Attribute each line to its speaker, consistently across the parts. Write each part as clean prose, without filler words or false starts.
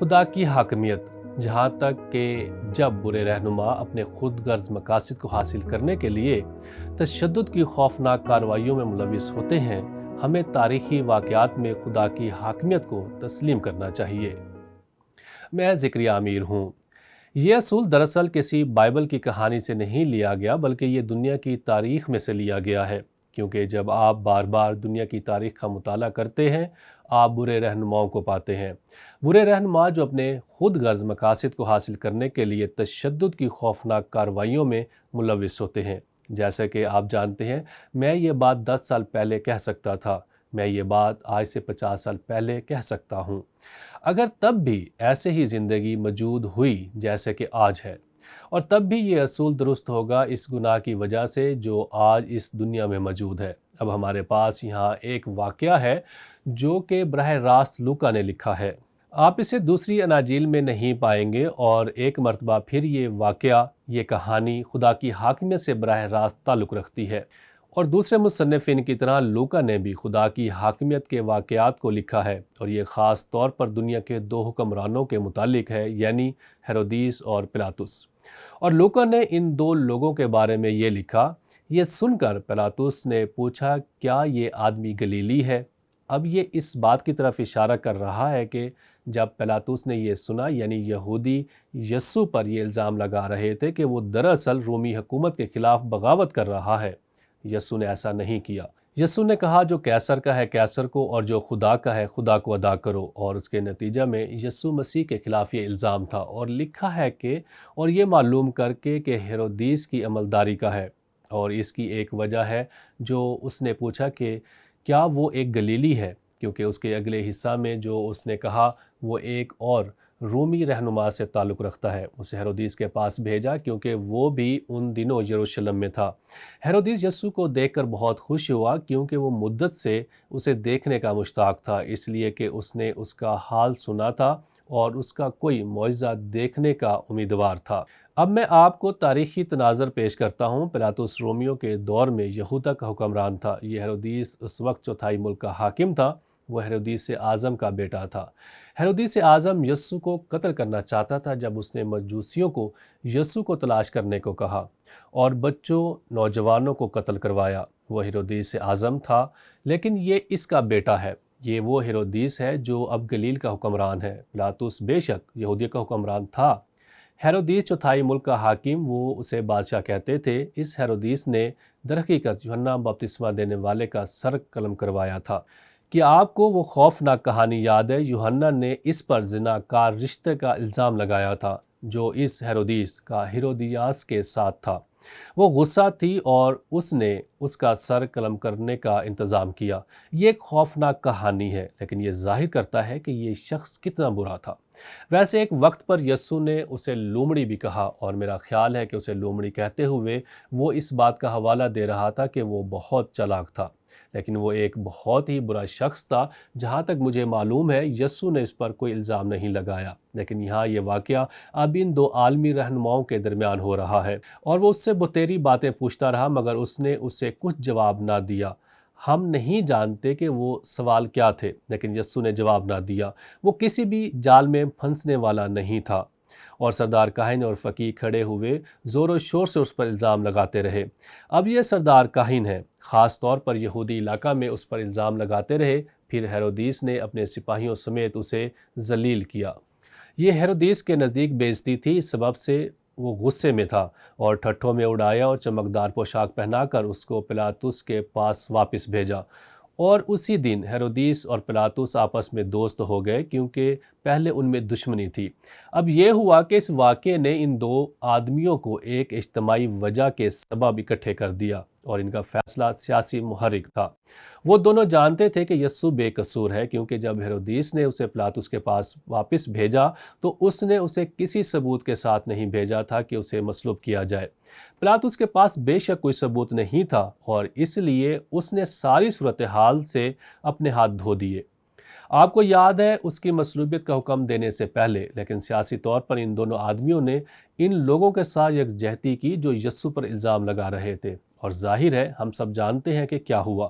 Speaker 1: خدا کی حاکمیت، جہاں تک کہ جب برے رہنما اپنے خود غرض مقاصد کو حاصل کرنے کے لیے تشدد کی خوفناک کارروائیوں میں ملوث ہوتے ہیں، ہمیں تاریخی واقعات میں خدا کی حاکمیت کو تسلیم کرنا چاہیے۔ میں زکریا امیر ہوں۔ یہ اصول دراصل کسی بائبل کی کہانی سے نہیں لیا گیا، بلکہ یہ دنیا کی تاریخ میں سے لیا گیا ہے، کیونکہ جب آپ بار بار دنیا کی تاریخ کا مطالعہ کرتے ہیں، آپ برے رہنماؤں کو پاتے ہیں۔ برے رہنما جو اپنے خود غرض مقاصد کو حاصل کرنے کے لیے تشدد کی خوفناک کارروائیوں میں ملوث ہوتے ہیں۔ جیسا کہ آپ جانتے ہیں، میں یہ بات 10 سال پہلے کہہ سکتا تھا، میں یہ بات آج سے 50 سال پہلے کہہ سکتا ہوں، اگر تب بھی ایسے ہی زندگی موجود ہوئی جیسے کہ آج ہے، اور تب بھی یہ اصول درست ہوگا اس گناہ کی وجہ سے جو آج اس دنیا میں موجود ہے۔ اب ہمارے پاس یہاں ایک واقعہ ہے جو کہ براہ راست لوکا نے لکھا ہے۔ آپ اسے دوسری اناجیل میں نہیں پائیں گے، اور ایک مرتبہ پھر یہ واقعہ، یہ کہانی خدا کی حاکمیت سے براہ راست تعلق رکھتی ہے، اور دوسرے مصنفین کی طرح لوکا نے بھی خدا کی حاکمیت کے واقعات کو لکھا ہے، اور یہ خاص طور پر دنیا کے 2 حکمرانوں کے متعلق ہے، یعنی ہیرودیس اور پلاطس۔ اور لوکا نے ان 2 لوگوں کے بارے میں یہ لکھا۔ یہ سن کر پلاطس نے پوچھا، کیا یہ آدمی گلیلی ہے؟ اب یہ اس بات کی طرف اشارہ کر رہا ہے کہ جب پلاطس نے یہ سنا، یعنی یہودی یسوع پر یہ الزام لگا رہے تھے کہ وہ دراصل رومی حکومت کے خلاف بغاوت کر رہا ہے۔ یسوع نے ایسا نہیں کیا۔ یسوع نے کہا، جو کیسر کا ہے کیسر کو، اور جو خدا کا ہے خدا کو ادا کرو، اور اس کے نتیجہ میں یسوع مسیح کے خلاف یہ الزام تھا، اور لکھا ہے کہ اور یہ معلوم کر کے کہ ہیرودیس کی عملداری کا ہے، اور اس کی ایک وجہ ہے جو اس نے پوچھا کہ کیا وہ ایک گلیلی ہے، کیونکہ اس کے اگلے حصہ میں جو اس نے کہا وہ ایک اور رومی رہنما سے تعلق رکھتا ہے۔ اسے ہیرودیس کے پاس بھیجا کیونکہ وہ بھی ان دنوں یروشلم میں تھا۔ ہیرودیس یسوع کو دیکھ کر بہت خوش ہوا، کیونکہ وہ مدت سے اسے دیکھنے کا مشتاق تھا، اس لیے کہ اس نے اس کا حال سنا تھا اور اس کا کوئی معجزہ دیکھنے کا امیدوار تھا۔ اب میں آپ کو تاریخی تناظر پیش کرتا ہوں۔ پلاطس رومیوں کے دور میں یہودا کا حکمران تھا۔ یہ ہیرودیس اس وقت چوتھائی ملک کا حاکم تھا۔ وہ ہیرودیس اعظم کا بیٹا تھا۔ ہیرودیس اعظم یسوع کو قتل کرنا چاہتا تھا جب اس نے مجوسیوں کو یسوع کو تلاش کرنے کو کہا اور بچوں نوجوانوں کو قتل کروایا۔ وہ ہیرودیس اعظم تھا، لیکن یہ اس کا بیٹا ہے۔ یہ وہ ہیرودیس ہے جو اب گلیل کا حکمران ہے۔ پلاطس بے شک یہودیہ کا حکمران تھا۔ ہیرودیس چوتھائی ملک کا حاکم، وہ اسے بادشاہ کہتے تھے۔ اس ہیرودیس نے درحقیقت یوحنا بپتسمہ دینے والے کا سر قلم کروایا تھا۔ کیا آپ کو وہ خوفناک کہانی یاد ہے؟ یوحنا نے اس پر زناکار رشتے کا الزام لگایا تھا جو اس ہیرودیس کا ہیرودیاس کے ساتھ تھا۔ وہ غصہ تھی اور اس نے اس کا سر قلم کرنے کا انتظام کیا۔ یہ ایک خوفناک کہانی ہے، لیکن یہ ظاہر کرتا ہے کہ یہ شخص کتنا برا تھا۔ ویسے ایک وقت پر یسوع نے اسے لومڑی بھی کہا، اور میرا خیال ہے کہ اسے لومڑی کہتے ہوئے وہ اس بات کا حوالہ دے رہا تھا کہ وہ بہت چالاک تھا، لیکن وہ ایک بہت ہی برا شخص تھا۔ جہاں تک مجھے معلوم ہے یسوع نے اس پر کوئی الزام نہیں لگایا، لیکن یہاں یہ واقعہ اب ان 2 عالمی رہنماؤں کے درمیان ہو رہا ہے، اور وہ اس سے بتیری باتیں پوچھتا رہا، مگر اس نے اسے کچھ جواب نہ دیا۔ ہم نہیں جانتے کہ وہ سوال کیا تھے، لیکن یسوع نے جواب نہ دیا۔ وہ کسی بھی جال میں پھنسنے والا نہیں تھا، اور سردار کاہن اور فقیہ کھڑے ہوئے زور و شور سے اس پر الزام لگاتے رہے۔ اب یہ سردار کاہن ہے، خاص طور پر یہودی علاقہ میں اس پر الزام لگاتے رہے۔ پھر ہیرودیس نے اپنے سپاہیوں سمیت اسے ذلیل کیا۔ یہ ہیرودیس کے نزدیک بے عزتی تھی، اس سبب سے وہ غصے میں تھا اور ٹھٹھوں میں اڑایا اور چمکدار پوشاک پہنا کر اس کو پلاطس کے پاس واپس بھیجا۔ اور اسی دن ہیرودیس اور پلاطس آپس میں دوست ہو گئے، کیونکہ پہلے ان میں دشمنی تھی۔ اب یہ ہوا کہ اس واقعے نے ان 2 آدمیوں کو ایک اجتماعی وجہ کے سبب اکٹھے کر دیا، اور ان کا فیصلہ سیاسی محرک تھا۔ وہ دونوں جانتے تھے کہ یسوع بے قصور ہے، کیونکہ جب ہیرودیس نے اسے پلاطس کے پاس واپس بھیجا تو اس نے اسے کسی ثبوت کے ساتھ نہیں بھیجا تھا کہ اسے مصلوب کیا جائے۔ پلاطس کے پاس بے شک کوئی ثبوت نہیں تھا، اور اس لیے اس نے ساری صورتحال سے اپنے ہاتھ دھو دیے۔ آپ کو یاد ہے اس کی مصلوبیت کا حکم دینے سے پہلے، لیکن سیاسی طور پر ان دونوں آدمیوں نے ان لوگوں کے ساتھ یکجہتی کی جو یسوع پر الزام لگا رہے تھے، اور ظاہر ہے ہم سب جانتے ہیں کہ کیا ہوا۔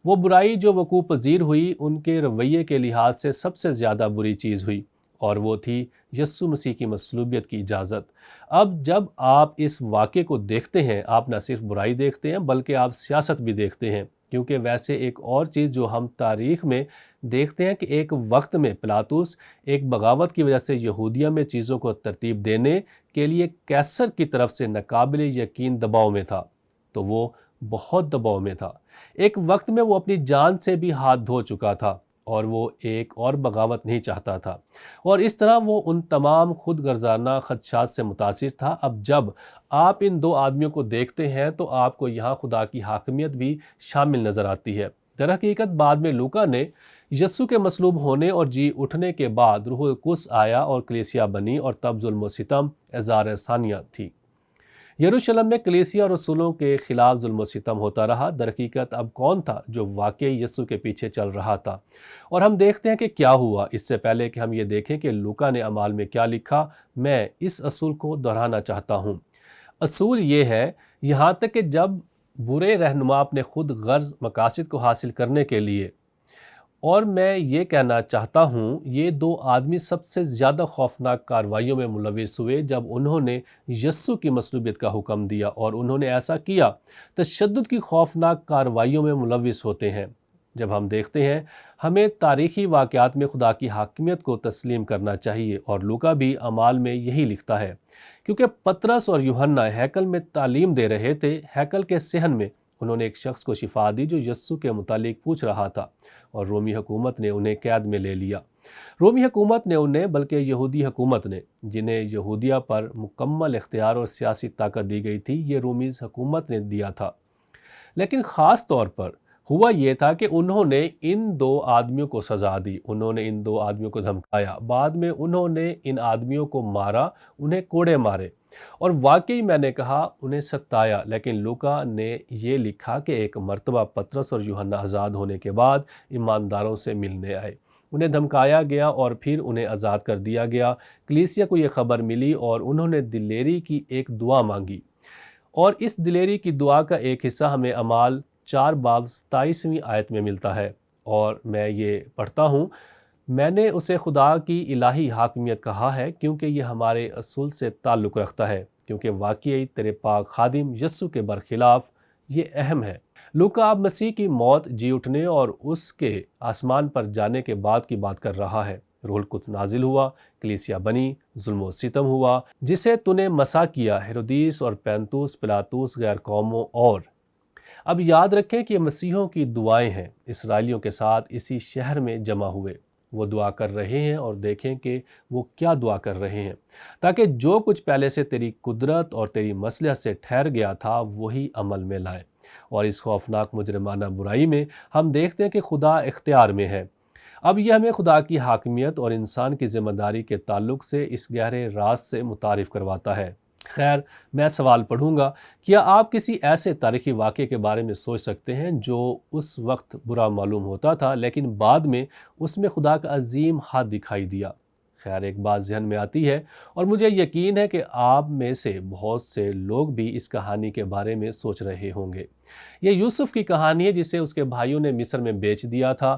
Speaker 1: وہ برائی جو وقوع پذیر ہوئی ان کے رویے کے لحاظ سے سب سے زیادہ بری چیز ہوئی، اور وہ تھی یسوع مسیح کی مصلوبیت کی اجازت۔ اب جب آپ اس واقعے کو دیکھتے ہیں، آپ نہ صرف برائی دیکھتے ہیں بلکہ آپ سیاست بھی دیکھتے ہیں، کیونکہ ویسے ایک اور چیز جو ہم تاریخ میں دیکھتے ہیں کہ ایک وقت میں پلاطس ایک بغاوت کی وجہ سے یہودیہ میں چیزوں کو ترتیب دینے کے لیے کیسر کی طرف سے ناقابل یقین دباؤ میں تھا، تو وہ بہت دباؤ میں تھا۔ ایک وقت میں وہ اپنی جان سے بھی ہاتھ دھو چکا تھا اور وہ ایک اور بغاوت نہیں چاہتا تھا، اور اس طرح وہ ان تمام خود غرضانہ خدشات سے متاثر تھا۔ اب جب آپ ان دو آدمیوں کو دیکھتے ہیں تو آپ کو یہاں خدا کی حاکمیت بھی شامل نظر آتی ہے۔ در حقیقت بعد میں لوکا نے یسوع کے مصلوب ہونے اور جی اٹھنے کے بعد روح القدس آیا اور کلیسیا بنی، اور تب ظلم و ستم اظہار ثانیہ تھی۔ یروشلم میں کلیسیا اور رسولوں کے خلاف ظلم و ستم ہوتا رہا۔ در حقیقت اب کون تھا جو واقعی یسوع کے پیچھے چل رہا تھا؟ اور ہم دیکھتے ہیں کہ کیا ہوا۔ اس سے پہلے کہ ہم یہ دیکھیں کہ لوکا نے اعمال میں کیا لکھا، میں اس اصول کو دہرانا چاہتا ہوں۔ اصول یہ ہے، یہاں تک کہ جب برے رہنما اپنے خود غرض مقاصد کو حاصل کرنے کے لیے، اور میں یہ کہنا چاہتا ہوں یہ دو آدمی سب سے زیادہ خوفناک کارروائیوں میں ملوث ہوئے جب انہوں نے یسوع کی مصلوبیت کا حکم دیا، اور انہوں نے ایسا کیا۔ تشدد کی خوفناک کارروائیوں میں ملوث ہوتے ہیں۔ جب ہم دیکھتے ہیں، ہمیں تاریخی واقعات میں خدا کی حاکمیت کو تسلیم کرنا چاہیے، اور لوکا بھی اعمال میں یہی لکھتا ہے، کیونکہ پطرس اور یوحنا ہیکل میں تعلیم دے رہے تھے۔ ہیکل کے صحن میں انہوں نے ایک شخص کو شفا دی جو یسوع کے متعلق پوچھ رہا تھا، اور رومی حکومت نے انہیں قید میں لے لیا۔ رومی حکومت نے انہیں، بلکہ یہودی حکومت نے، جنہیں یہودیہ پر مکمل اختیار اور سیاسی طاقت دی گئی تھی، یہ رومی حکومت نے دیا تھا۔ لیکن خاص طور پر ہوا یہ تھا کہ انہوں نے ان دو آدمیوں کو سزا دی، انہوں نے ان دو آدمیوں کو دھمکایا، بعد میں انہوں نے ان آدمیوں کو مارا، انہیں کوڑے مارے، اور واقعی میں نے کہا انہیں ستایا۔ لیکن لوکا نے یہ لکھا کہ ایک مرتبہ پطرس اور یوحنا آزاد ہونے کے بعد ایمانداروں سے ملنے آئے، انہیں دھمکایا گیا اور پھر انہیں آزاد کر دیا گیا۔ کلیسیا کو یہ خبر ملی اور انہوں نے دلیری کی ایک دعا مانگی، اور اس دلیری کی دعا کا ایک حصہ ہمیں اعمال 4 باب 27ویں آیت میں ملتا ہے، اور میں یہ پڑھتا ہوں، میں نے اسے خدا کی الہی حاکمیت کہا ہے کیونکہ یہ ہمارے اصول سے تعلق رکھتا ہے، کیونکہ واقعی تیرے پاک خادم یسوع کے برخلاف یہ اہم ہے۔ لوکا اب مسیح کی موت، جی اٹھنے اور اس کے آسمان پر جانے کے بعد کی بات کر رہا ہے۔ روح القدس نازل ہوا، کلیسیا بنی، ظلم و ستم ہوا، جسے تو نے مسا کیا، ہیرودیس اور پینتوس، پلاطس، غیر قوموں اور۔ اب یاد رکھیں کہ یہ مسیحوں کی دعائیں ہیں، اسرائیلیوں کے ساتھ اسی شہر میں جمع ہوئے، وہ دعا کر رہے ہیں، اور دیکھیں کہ وہ کیا دعا کر رہے ہیں، تاکہ جو کچھ پہلے سے تیری قدرت اور تیری مصلحت سے ٹھہر گیا تھا وہی عمل میں لائیں۔ اور اس خوفناک مجرمانہ برائی میں ہم دیکھتے ہیں کہ خدا اختیار میں ہے۔ اب یہ ہمیں خدا کی حاکمیت اور انسان کی ذمہ داری کے تعلق سے اس گہرے راز سے متعارف کرواتا ہے۔ خیر، میں سوال پڑھوں گا، کیا آپ کسی ایسے تاریخی واقعے کے بارے میں سوچ سکتے ہیں جو اس وقت برا معلوم ہوتا تھا لیکن بعد میں اس میں خدا کا عظیم ہاتھ دکھائی دیا؟ خیر، ایک بات ذہن میں آتی ہے، اور مجھے یقین ہے کہ آپ میں سے بہت سے لوگ بھی اس کہانی کے بارے میں سوچ رہے ہوں گے۔ یہ یوسف کی کہانی ہے جسے اس کے بھائیوں نے مصر میں بیچ دیا تھا۔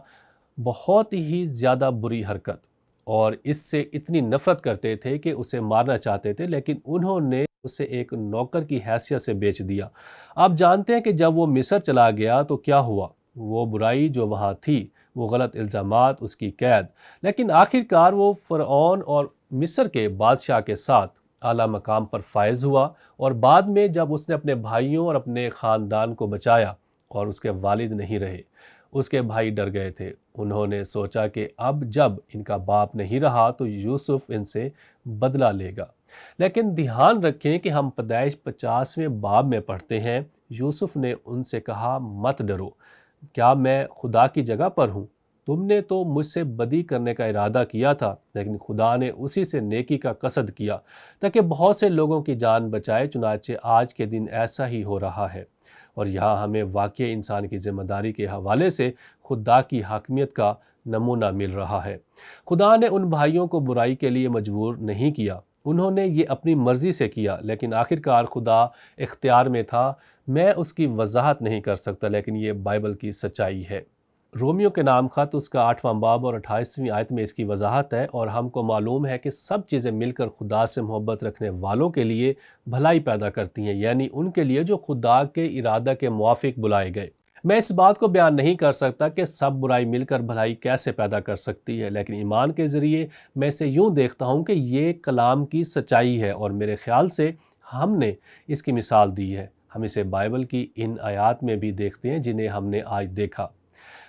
Speaker 1: بہت ہی زیادہ بری حرکت، اور اس سے اتنی نفرت کرتے تھے کہ اسے مارنا چاہتے تھے، لیکن انہوں نے اسے ایک نوکر کی حیثیت سے بیچ دیا۔ آپ جانتے ہیں کہ جب وہ مصر چلا گیا تو کیا ہوا؟ وہ برائی جو وہاں تھی، وہ غلط الزامات، اس کی قید، لیکن آخرکار وہ فرعون اور مصر کے بادشاہ کے ساتھ اعلیٰ مقام پر فائز ہوا، اور بعد میں جب اس نے اپنے بھائیوں اور اپنے خاندان کو بچایا، اور اس کے والد نہیں رہے، اس کے بھائی ڈر گئے تھے۔ انہوں نے سوچا کہ اب جب ان کا باپ نہیں رہا تو یوسف ان سے بدلہ لے گا۔ لیکن دھیان رکھیں کہ ہم پیدائش 50ویں باب میں پڑھتے ہیں، یوسف نے ان سے کہا، مت ڈرو، کیا میں خدا کی جگہ پر ہوں؟ تم نے تو مجھ سے بدی کرنے کا ارادہ کیا تھا، لیکن خدا نے اسی سے نیکی کا قصد کیا تاکہ بہت سے لوگوں کی جان بچائے۔ چنانچہ آج کے دن ایسا ہی ہو رہا ہے، اور یہاں ہمیں واقع انسان کی ذمہ داری کے حوالے سے خدا کی حاکمیت کا نمونہ مل رہا ہے۔ خدا نے ان بھائیوں کو برائی کے لیے مجبور نہیں کیا، انہوں نے یہ اپنی مرضی سے کیا، لیکن آخرکار خدا اختیار میں تھا۔ میں اس کی وضاحت نہیں کر سکتا، لیکن یہ بائبل کی سچائی ہے۔ رومیو کے نام خط اس کا 8واں باب اور 28ویں آیت میں اس کی وضاحت ہے، اور ہم کو معلوم ہے کہ سب چیزیں مل کر خدا سے محبت رکھنے والوں کے لیے بھلائی پیدا کرتی ہیں، یعنی ان کے لیے جو خدا کے ارادہ کے موافق بلائے گئے۔ میں اس بات کو بیان نہیں کر سکتا کہ سب برائی مل کر بھلائی کیسے پیدا کر سکتی ہے، لیکن ایمان کے ذریعے میں اسے یوں دیکھتا ہوں کہ یہ کلام کی سچائی ہے، اور میرے خیال سے ہم نے اس کی مثال دی ہے۔ ہم اسے بائبل کی ان آیات میں بھی دیکھتے ہیں جنہیں ہم نے آج دیکھا۔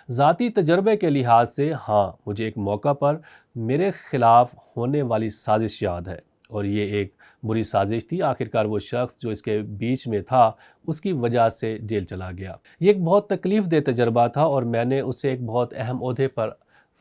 Speaker 1: ذاتی تجربے کے لحاظ سے ہاں، مجھے ایک موقع پر میرے خلاف ہونے والی سازش یاد ہے، اور یہ ایک بری سازش تھی۔ آخرکار وہ شخص جو اس کے بیچ میں تھا اس کی وجہ سے جیل چلا گیا۔ یہ ایک بہت تکلیف دہ تجربہ تھا، اور میں نے اسے ایک بہت اہم عہدے پر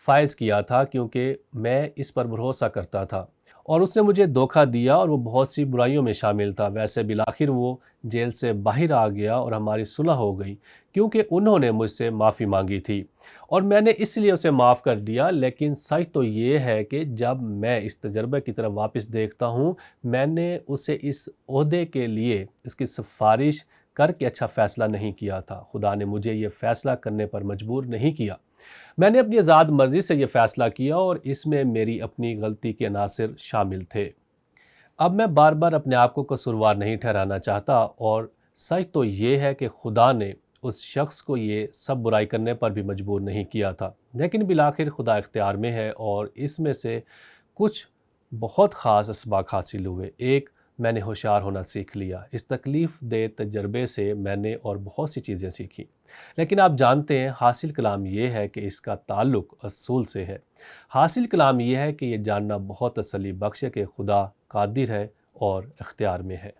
Speaker 1: فائز کیا تھا کیونکہ میں اس پر بھروسہ کرتا تھا، اور اس نے مجھے دھوکہ دیا اور وہ بہت سی برائیوں میں شامل تھا۔ ویسے بالآخر وہ جیل سے باہر آ گیا اور ہماری صلح ہو گئی کیونکہ انہوں نے مجھ سے معافی مانگی تھی، اور میں نے اس لیے اسے معاف کر دیا۔ لیکن سچ تو یہ ہے کہ جب میں اس تجربے کی طرف واپس دیکھتا ہوں، میں نے اسے اس عہدے کے لیے اس کی سفارش کر کے اچھا فیصلہ نہیں کیا تھا۔ خدا نے مجھے یہ فیصلہ کرنے پر مجبور نہیں کیا، میں نے اپنی آزاد مرضی سے یہ فیصلہ کیا، اور اس میں میری اپنی غلطی کے عناصر شامل تھے۔ اب میں بار بار اپنے آپ کو قصوروار نہیں ٹھہرانا چاہتا، اور سچ تو یہ ہے کہ خدا نے اس شخص کو یہ سب برائی کرنے پر بھی مجبور نہیں کیا تھا، لیکن بالآخر خدا اختیار میں ہے، اور اس میں سے کچھ بہت خاص اسباق حاصل ہوئے۔ ایک، میں نے ہوشیار ہونا سیکھ لیا۔ اس تکلیف دہ تجربے سے میں نے اور بہت سی چیزیں سیکھی، لیکن آپ جانتے ہیں حاصل کلام یہ ہے کہ اس کا تعلق اصول سے ہے۔ حاصل کلام یہ ہے کہ یہ جاننا بہت تسلی بخش ہے کہ خدا قادر ہے اور اختیار میں ہے۔